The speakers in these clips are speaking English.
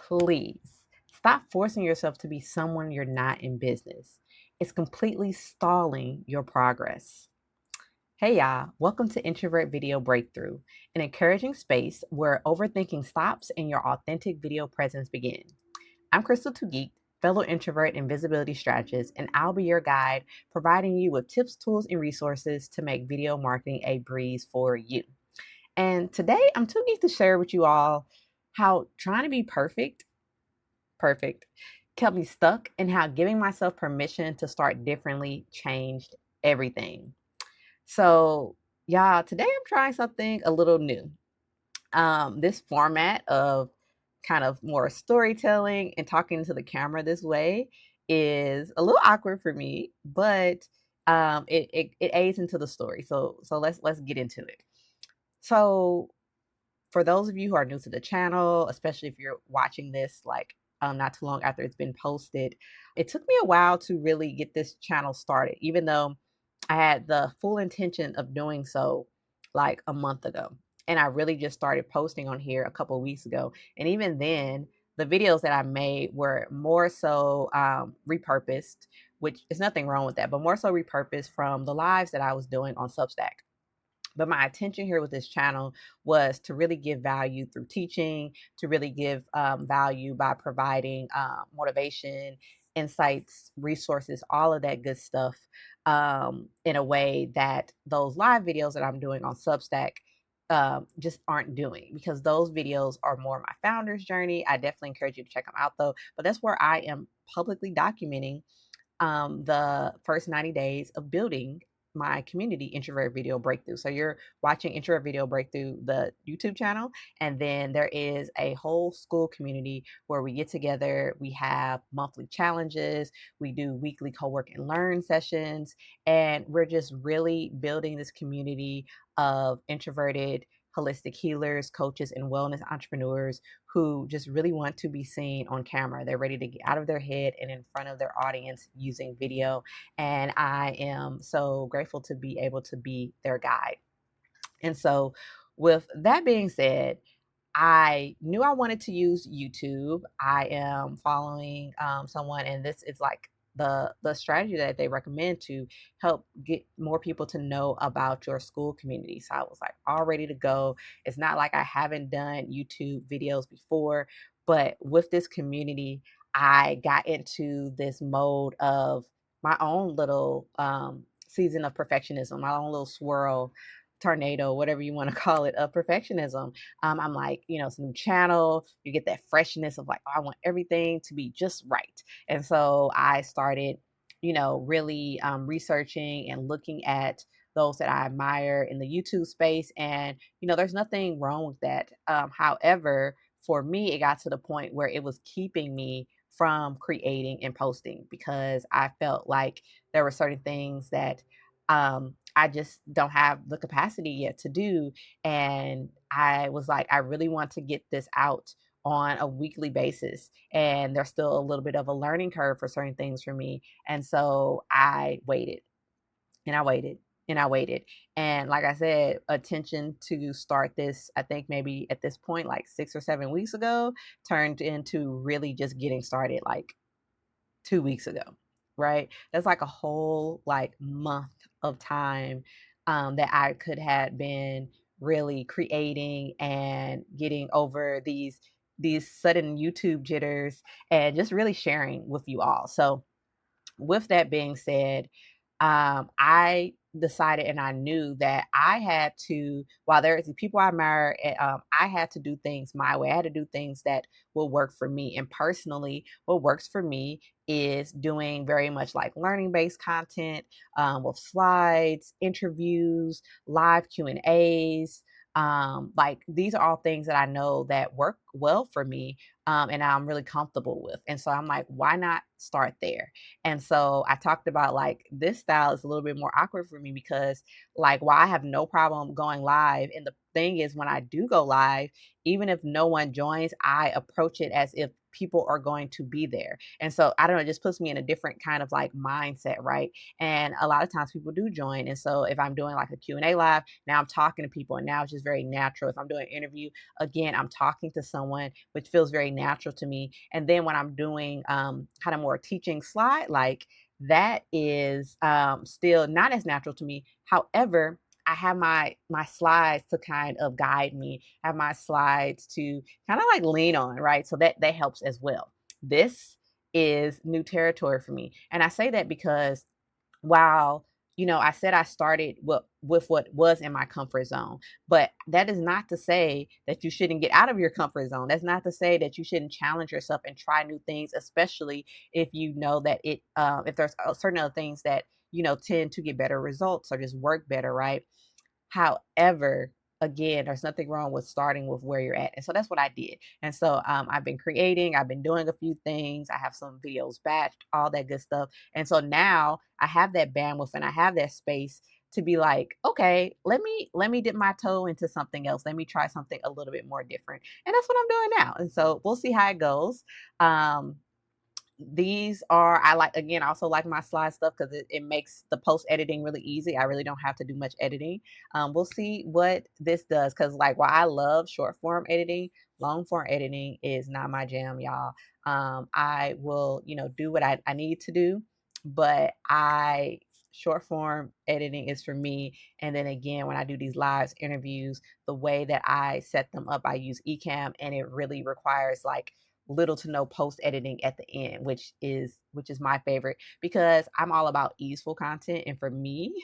please stop forcing yourself to be someone you're not in business. It's completely stalling your progress. Hey y'all, welcome to Introvert Video Breakthrough, an encouraging space where overthinking stops and your authentic video presence begins. I'm Crystal Tuggeek, fellow introvert and visibility strategist, and I'll be your guide, providing you with tips, tools, and resources to make video marketing a breeze for you. And today I'm too geeked to share with you all how trying to be perfect, kept me stuck, and how giving myself permission to start differently changed everything. So, y'all, today I'm trying something a little new. This format of kind of more storytelling and talking to the camera this way is a little awkward for me, but it aids into the story. So let's get into it. So for those of you who are new to the channel, especially if you're watching this like not too long after it's been posted, it took me a while to really get this channel started, even though I had the full intention of doing so like a month ago. And I really just started posting on here a couple of weeks ago. And even then, the videos that I made were more so repurposed, which is nothing wrong with that, but more so repurposed from the lives that I was doing on Substack. But my intention here with this channel was to really give value through teaching, to really give value by providing motivation, insights, resources, all of that good stuff in a way that those live videos that I'm doing on Substack just aren't doing, because those videos are more my founder's journey. I definitely encourage you to check them out though. But that's where I am publicly documenting the first 90 days of building my community, Introvert Video Breakthrough. So you're watching Introvert Video Breakthrough, the YouTube channel, and then there is a whole school community where we get together. We have monthly challenges, we do weekly co-work and learn sessions, and we're just really building this community of introverted holistic healers, coaches, and wellness entrepreneurs who just really want to be seen on camera. They're ready to get out of their head and in front of their audience using video. And I am so grateful to be able to be their guide. And so, with that being said, I knew I wanted to use YouTube. I am following someone, and this is like the strategy that they recommend to help get more people to know about your school community. So I was like all ready to go. It's not like I haven't done YouTube videos before, but with this community, I got into this mode of my own little season of perfectionism, my own little swirl tornado, whatever you want to call it, of perfectionism. I'm like, it's a new channel. You get that freshness of like, oh, I want everything to be just right. And so I started, really researching and looking at those that I admire in the YouTube space. And, there's nothing wrong with that. However, for me, it got to the point where it was keeping me from creating and posting, because I felt like there were certain things that I just don't have the capacity yet to do. And I was like, I really want to get this out on a weekly basis. And there's still a little bit of a learning curve for certain things for me. And so I waited and I waited and I waited. And like I said, attention to start this, I think maybe at this point, like 6 or 7 weeks ago, turned into really just getting started like 2 weeks ago, right? That's like a whole like month of time that I could have been really creating and getting over these sudden YouTube jitters and just really sharing with you all. So with that being said, I decided and I knew that I had to, while there's people I admire, I had to do things my way. I had to do things that will work for me. And personally, what works for me is doing very much like learning based content with slides, interviews, live Q&As. Like these are all things that I know that work well for me, and I'm really comfortable with. And so I'm like, why not start there? And so I talked about like this style is a little bit more awkward for me because like while I have no problem going live, and the thing is when I do go live, even if no one joins, I approach it as if people are going to be there. And so I don't know, it just puts me in a different kind of like mindset, right? And a lot of times people do join. And so if I'm doing like a Q&A live, now I'm talking to people and now it's just very natural. If I'm doing an interview, again, I'm talking to someone, which feels very natural to me. And then when I'm doing kind of more teaching slide, like that is still not as natural to me. However, I have my slides to kind of guide me, have my slides to kind of like lean on, right? So that helps as well. This is new territory for me. And I say that because while I said I started with what was in my comfort zone, but that is not to say that you shouldn't get out of your comfort zone. That's not to say that you shouldn't challenge yourself and try new things, especially if you know that if there's certain other things that tend to get better results or just work better, right? However, again, there's nothing wrong with starting with where you're at. And so that's what I did. And so I've been creating, I've been doing a few things. I have some videos batched, all that good stuff. And so now I have that bandwidth and I have that space to be like, okay, let me dip my toe into something else. Let me try something a little bit more different. And that's what I'm doing now. And so we'll see how it goes. These are I like again I also like my slide stuff because it makes the post editing really easy. I really don't have to do much editing. We'll see what this does because like while I love short form editing, long form editing is not my jam, y'all. I will do what I need to do, but I short form editing is for me. And then again, when I do these live interviews, the way that I set them up, I use Ecamm, and it really requires like little to no post editing at the end, which is my favorite because I'm all about easeful content. And for me,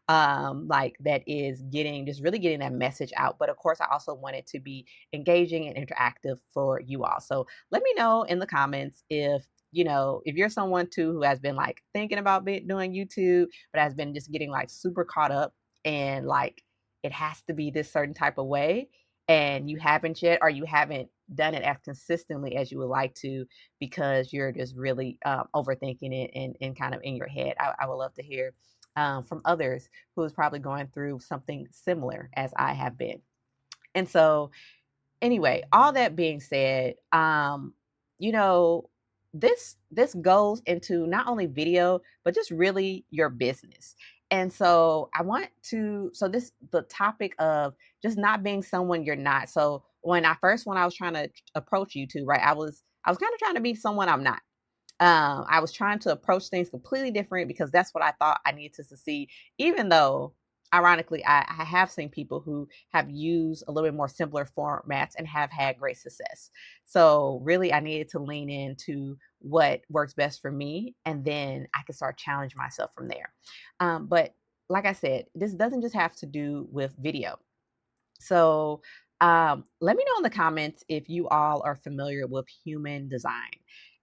like that is just really getting that message out. But of course, I also want it to be engaging and interactive for you all. So let me know in the comments if you're someone too who has been like thinking about doing YouTube, but has been just getting like super caught up and like it has to be this certain type of way, and you haven't yet, or you haven't done it as consistently as you would like to because you're just really overthinking it and kind of in your head. I would love to hear from others who is probably going through something similar as I have been. And so, anyway, all that being said, you know, this goes into not only video, but just really your business. And so this the topic of just not being someone you're not. So when I was trying to approach YouTube, right, I was kind of trying to be someone I'm not. I was trying to approach things completely different because that's what I thought I needed to succeed, even though ironically I have seen people who have used a little bit more simpler formats and have had great success. So really I needed to lean into what works best for me, and then I could start challenging myself from there. But like I said, this doesn't just have to do with video. So let me know in the comments if you all are familiar with human design.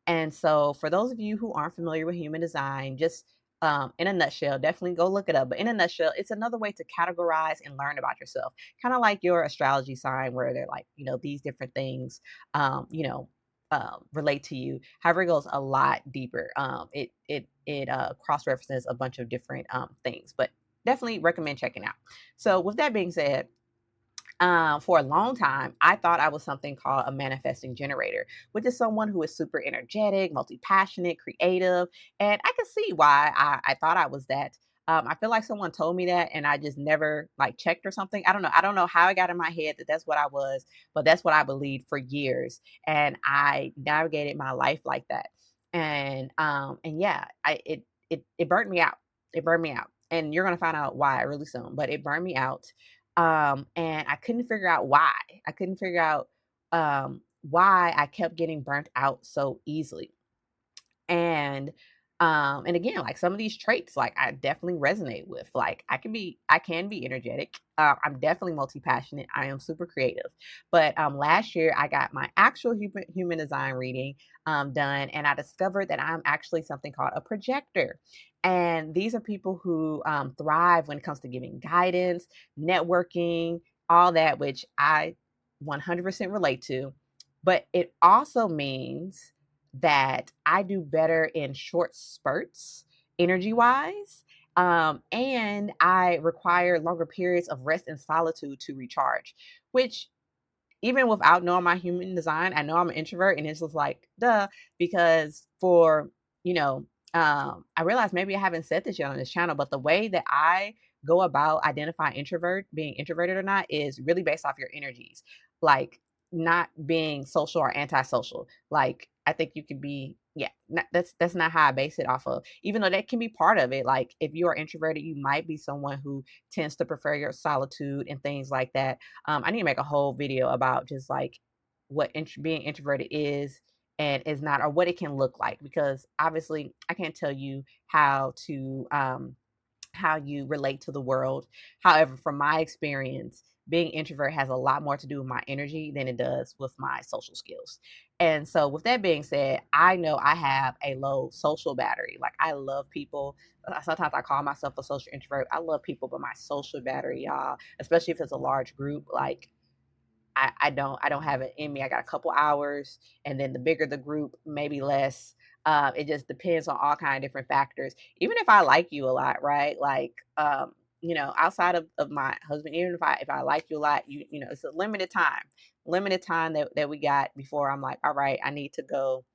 And so for those of you who aren't familiar with human design, just in a nutshell, definitely go look it up. But in a nutshell, it's another way to categorize and learn about yourself, kind of like your astrology sign, where they're like, these different things, relate to you. However, it goes a lot deeper. It cross references a bunch of different things, but definitely recommend checking out. So with that being said, for a long time, I thought I was something called a manifesting generator, which is someone who is super energetic, multi-passionate, creative. And I can see why I thought I was that. I feel like someone told me that and I just never like checked or something. I don't know. I don't know how I got in my head that that's what I was, but that's what I believed for years. And I navigated my life like that. And yeah, it burnt me out. It burned me out. And you're gonna find out why really soon, but it burned me out. And I couldn't figure out why. I couldn't figure out why I kept getting burnt out so easily. And again, like some of these traits, like I definitely resonate with. Like I can be energetic. I'm definitely multi-passionate. I am super creative. But last year I got my actual human design reading done, and I discovered that I'm actually something called a projector. And these are people who thrive when it comes to giving guidance, networking, all that, which I 100% relate to. But it also means that I do better in short spurts, energy wise. And I require longer periods of rest and solitude to recharge, which even without knowing my human design, I know I'm an introvert, and it's just like, duh, because for, you know, I realized maybe I haven't said this yet on this channel, but the way that I go about identifying being introverted or not, is really based off your energies. Like, not being social or antisocial. Like, I think you could be, yeah, that's not how I base it off of. Even though that can be part of it. Like, if you are introverted, you might be someone who tends to prefer your solitude and things like that. I need to make a whole video about just like what being introverted is and is not, or what it can look like, because obviously I can't tell you how you relate to the world. However, from my experience, being introvert has a lot more to do with my energy than it does with my social skills. And so, with that being said, I know I have a low social battery. Like, I love people. Sometimes I call myself a social introvert. I love people, but my social battery, y'all, especially if it's a large group, like, I don't have it in me. I got a couple hours, and then the bigger the group, maybe less. It just depends on all kind of different factors. Even if I like you a lot, right? Like, outside of my husband, even if I like you a lot, it's a limited time that we got before I'm like, all right, I need to go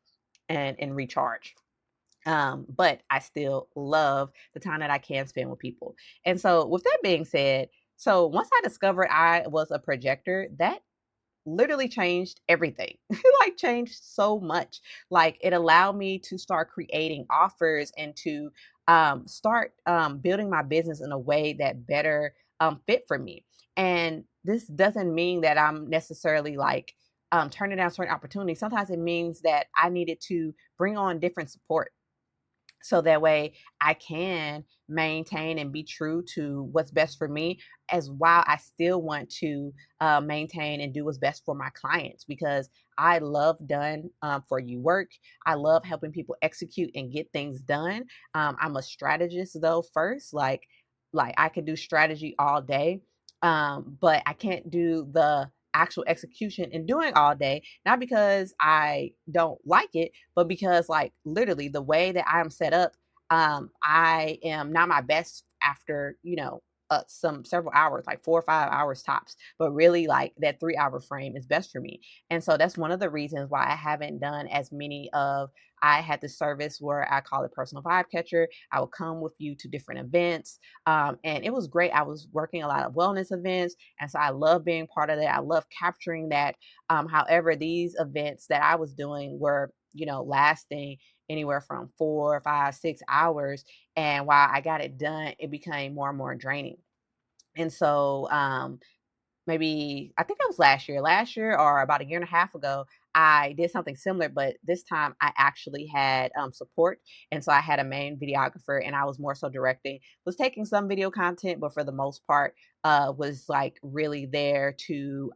and recharge. But I still love the time that I can spend with people. And so, with that being said, so once I discovered I was a projector, that literally changed everything. Like, changed so much. Like, it allowed me to start creating offers and to start building my business in a way that better fit for me. And this doesn't mean that I'm necessarily like turning down certain opportunities. Sometimes it means that I needed to bring on different support, so that way I can maintain and be true to what's best for me, as while I still want to maintain and do what's best for my clients, because I love done for you work. I love helping people execute and get things done. I'm a strategist though first, like I could do strategy all day, but I can't do the actual execution and doing all day, not because I don't like it, but because, like, literally the way that I am set up, I am not my best after, some several hours, like 4 or 5 hours tops. But really, like, that 3 hour frame is best for me. And so that's one of the reasons why I haven't done as many of. I had the service where I call it personal vibe catcher. I would come with you to different events. And it was great. I was working a lot of wellness events. And so I love being part of that. I love capturing that. However, these events that I was doing were, lasting anywhere from 4, 5, 6 hours. And while I got it done, it became more and more draining. And so, maybe I think that was last year or about a year and a half ago, I did something similar, but this time I actually had support. And so I had a main videographer, and I was more so directing, was taking some video content, but for the most part, was like really there to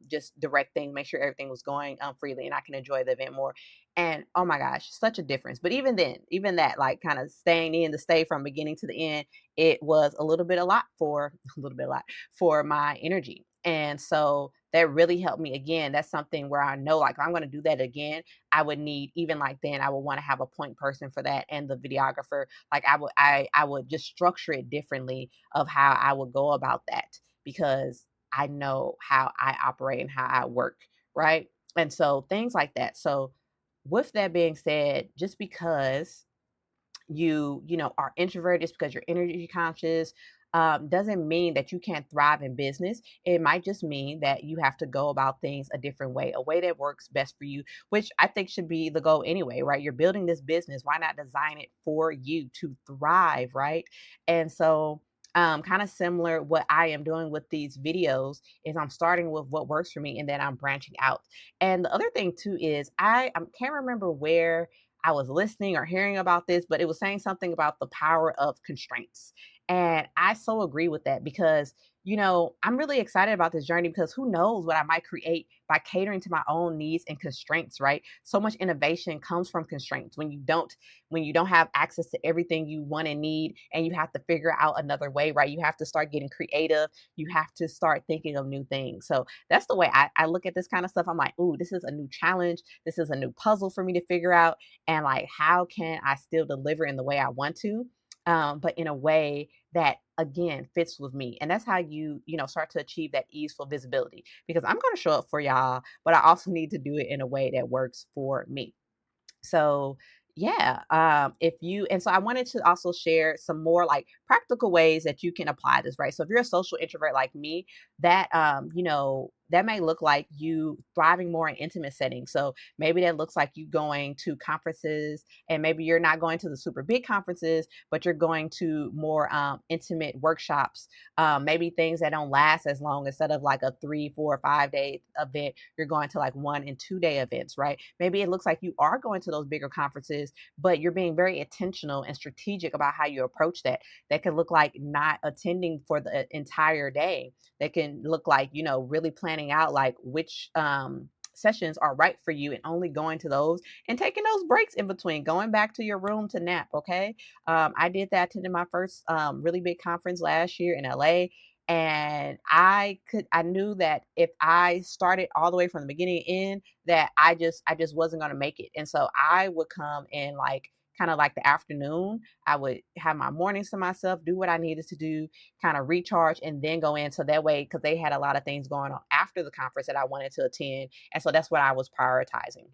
just direct things, make sure everything was going freely, and I can enjoy the event more. And oh my gosh, such a difference. But even then, even that, like, kind of staying in the stay from beginning to the end, it was a little bit a lot for a little bit a lot for my energy. And so that really helped me. Again, that's something where I know, like, if I'm going to do that again, I would need, even like then, I would want to have a point person for that and the videographer. Like, I would just structure it differently of how I would go about that, because I know how I operate and how I work, right? And so things like that. So with that being said, just because you are introverted, just because you're energy conscious, doesn't mean that you can't thrive in business. It might just mean that you have to go about things a different way, a way that works best for you, which I think should be the goal anyway, right? You're building this business, why not design it for you to thrive, right? And so, kind of similar, what I am doing with these videos is I'm starting with what works for me, and then I'm branching out. And the other thing too is I can't remember where I was listening or hearing about this, but it was saying something about the power of constraints. And I so agree with that, because, I'm really excited about this journey, because who knows what I might create by catering to my own needs and constraints, right? So much innovation comes from constraints. When you don't have access to everything you want and need, and you have to figure out another way, right? You have to start getting creative. You have to start thinking of new things. So that's the way I look at this kind of stuff. I'm like, ooh, this is a new challenge. This is a new puzzle for me to figure out. And, like, how can I still deliver in the way I want to? but in a way that again fits with me. And that's how you start to achieve that easeful visibility, because I'm going to show up for y'all, but I also need to do it in a way that works for me. So yeah, if you and so I wanted to also share some more like practical ways that you can apply this, right? So if you're a social introvert like me, that may look like you thriving more in intimate settings. So maybe that looks like you going to conferences, and maybe you're not going to the super big conferences, but you're going to more intimate workshops. Maybe things that don't last as long. Instead of like a 3, 4, 5 day event, you're going to like 1 and 2 day events, right? Maybe it looks like you are going to those bigger conferences, but you're being very intentional and strategic about how you approach that. That could look like not attending for the entire day. That can look like, really planning out like which sessions are right for you and only going to those and taking those breaks in between, going back to your room to nap. Okay. I did that, attended my first really big conference last year in LA. And I knew that if I started all the way from the beginning in, that I just wasn't going to make it. And so I would come in like kind of like the afternoon. I would have my mornings to myself, do what I needed to do, kind of recharge, and then go in. So that way, because they had a lot of things going on after the conference that I wanted to attend. And so that's what I was prioritizing.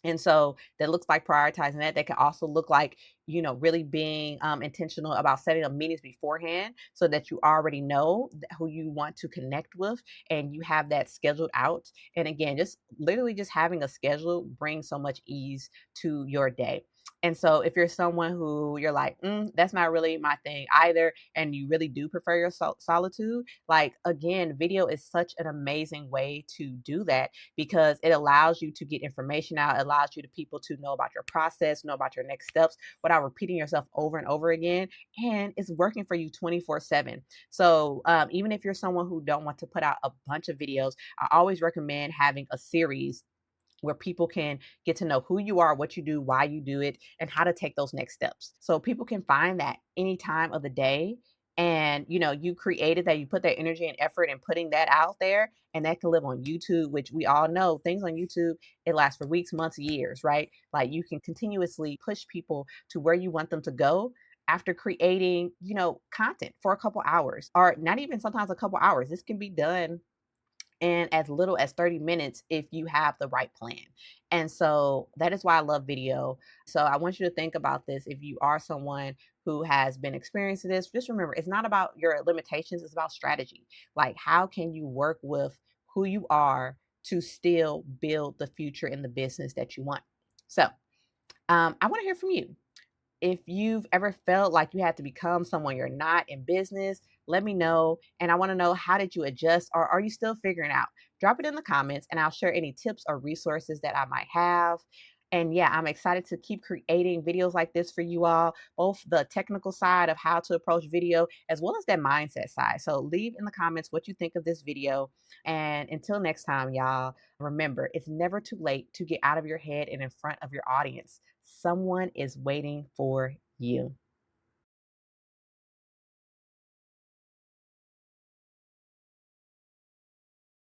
And so that looks like prioritizing that. That can also look like, really being intentional about setting up meetings beforehand so that you already know who you want to connect with and you have that scheduled out. And again, just literally just having a schedule brings so much ease to your day. And so if you're someone who you're like, that's not really my thing either, and you really do prefer your solitude, like again, video is such an amazing way to do that because it allows you to get information out, allows you to people to know about your process, know about your next steps without repeating yourself over and over again. And it's working for you 24/7. So even if you're someone who don't want to put out a bunch of videos, I always recommend having a series where people can get to know who you are, what you do, why you do it, and how to take those next steps. So people can find that any time of the day. And you created that, you put that energy and effort in putting that out there, and that can live on YouTube, which we all know things on YouTube, it lasts for weeks, months, years, right? Like you can continuously push people to where you want them to go after creating, content for a couple hours, or not even sometimes a couple hours. This can be done in as little as 30 minutes if you have the right plan. And so that is why I love video. So I want you to think about this. If you are someone who has been experiencing this, just remember it's not about your limitations, it's about strategy. Like, how can you work with who you are to still build the future in the business that you want? So I want to hear from you. If you've ever felt like you had to become someone you're not in business, let me know. And I want to know, how did you adjust, or are you still figuring out? Drop it in the comments and I'll share any tips or resources that I might have. And yeah, I'm excited to keep creating videos like this for you all, both the technical side of how to approach video as well as that mindset side. So leave in the comments what you think of this video. And until next time, y'all, remember, it's never too late to get out of your head and in front of your audience. Someone is waiting for you.